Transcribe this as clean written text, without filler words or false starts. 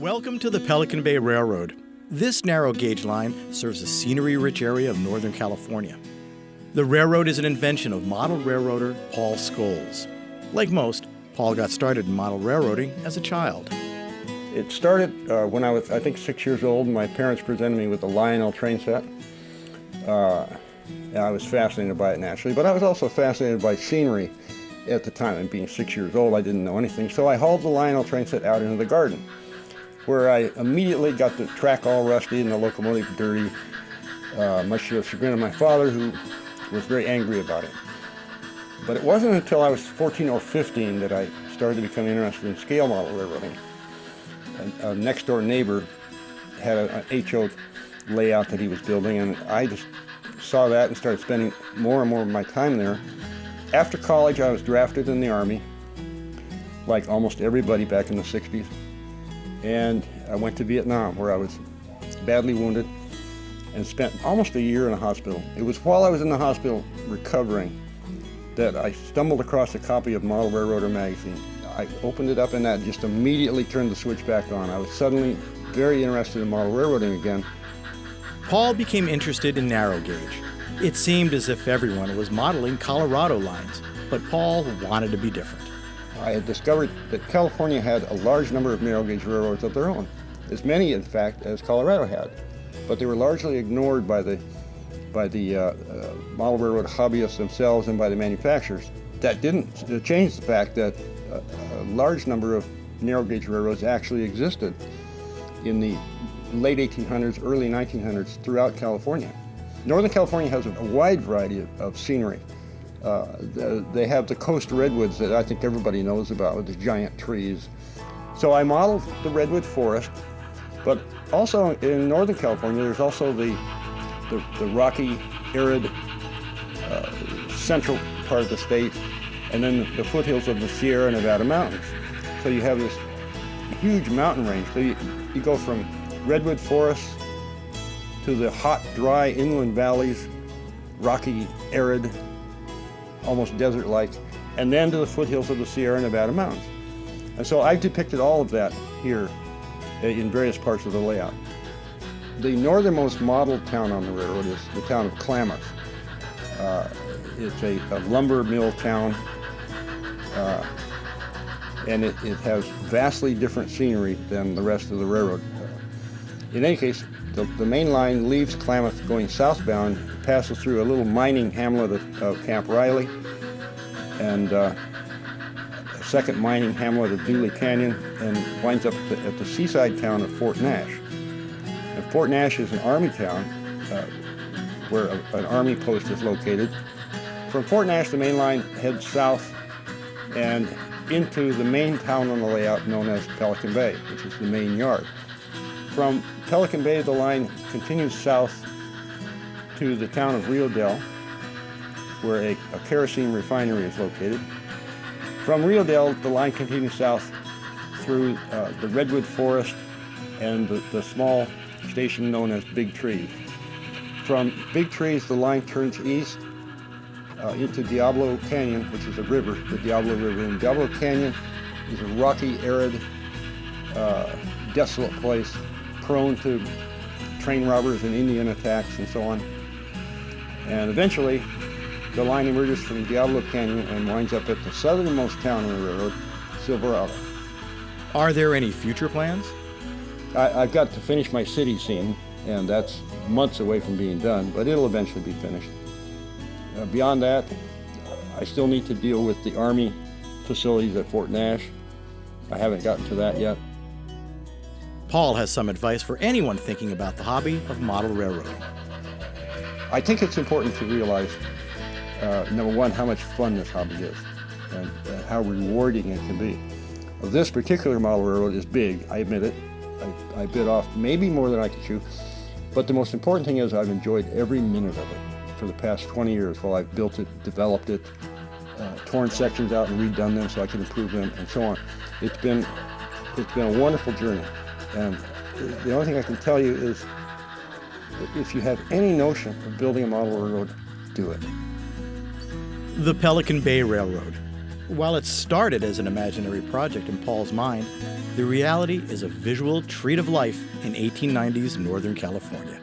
Welcome to the Pelican Bay Railroad. This narrow gauge line serves a scenery-rich area of Northern California. The railroad is an invention of model railroader Paul Scoles. Like most, Paul got started in model railroading as a child. It started when I was, I think, 6 years old, and my parents presented me with a Lionel train set. I was fascinated by it naturally, but I was also fascinated by scenery at the time. And being 6 years old, I didn't know anything, so I hauled the Lionel train set out into the garden, where I immediately got the track all rusty and the locomotive dirty, much to the chagrin of my father, who was very angry about it. But it wasn't until I was 14 or 15 that I started to become interested in scale model railroading. A next-door neighbor had an HO layout that he was building, and I just saw that and started spending more and more of my time there. After college, I was drafted in the Army, like almost everybody back in the 60s. And I went to Vietnam, where I was badly wounded and spent almost a year in a hospital. It was while I was in the hospital recovering that I stumbled across a copy of Model Railroader magazine. I opened it up, and that just immediately turned the switch back on. I was suddenly very interested in model railroading again. Paul became interested in narrow gauge. It seemed as if everyone was modeling Colorado lines, but Paul wanted to be different. I had discovered that California had a large number of narrow gauge railroads of their own, as many, in fact, as Colorado had, but they were largely ignored by the model railroad hobbyists themselves and by the manufacturers. That didn't change the fact that a large number of narrow gauge railroads actually existed in the late 1800s, early 1900s throughout California. Northern California has a wide variety of scenery. They have the coast redwoods that I think everybody knows about, with the giant trees. So I modeled the redwood forest, but also in Northern California, there's also the rocky, arid central part of the state, and then the foothills of the Sierra Nevada mountains. So you have this huge mountain range. So you go from redwood forests to the hot, dry inland valleys, rocky, arid, almost desert-like, and then to the foothills of the Sierra Nevada mountains. And so I've depicted all of that here in various parts of the layout. The northernmost model town on the railroad is the town of Klamath. It's a lumber mill town, and it has vastly different scenery than the rest of the railroad. In any case, the main line leaves Klamath going southbound, passes through a little mining hamlet of Camp Riley, and a second mining hamlet of Dooley Canyon, and winds up at the seaside town of Fort Nash. And Fort Nash is an army town where an army post is located. From Fort Nash, the main line heads south and into the main town on the layout known as Pelican Bay, which is the main yard. From Pelican Bay, the line continues south to the town of Rio Dell, where a kerosene refinery is located. From Rio Dell, the line continues south through the redwood forest and the small station known as Big Trees. From Big Trees, the line turns east into Diablo Canyon, which is a river, the Diablo River. And Diablo Canyon is a rocky, arid, desolate place, prone to train robbers and Indian attacks and so on. And eventually, the line emerges from Diablo Canyon and winds up at the southernmost town on the railroad, Silverado. Are there any future plans? I've got to finish my city scene, and that's months away from being done, but it'll eventually be finished. Beyond that, I still need to deal with the Army facilities at Fort Nash. I haven't gotten to that yet. Paul has some advice for anyone thinking about the hobby of model railroading. I think it's important to realize, number one, how much fun this hobby is and how rewarding it can be. This particular model railroad is big, I admit it. I bit off maybe more than I could chew, but the most important thing is I've enjoyed every minute of it for the past 20 years while I've built it, developed it, torn sections out and redone them so I can improve them, and so on. It's been a wonderful journey, and the only thing I can tell you is if you have any notion of building a model railroad, do it. The Pelican Bay Railroad. While it started as an imaginary project in Paul's mind, the reality is a visual treat of life in 1890s Northern California.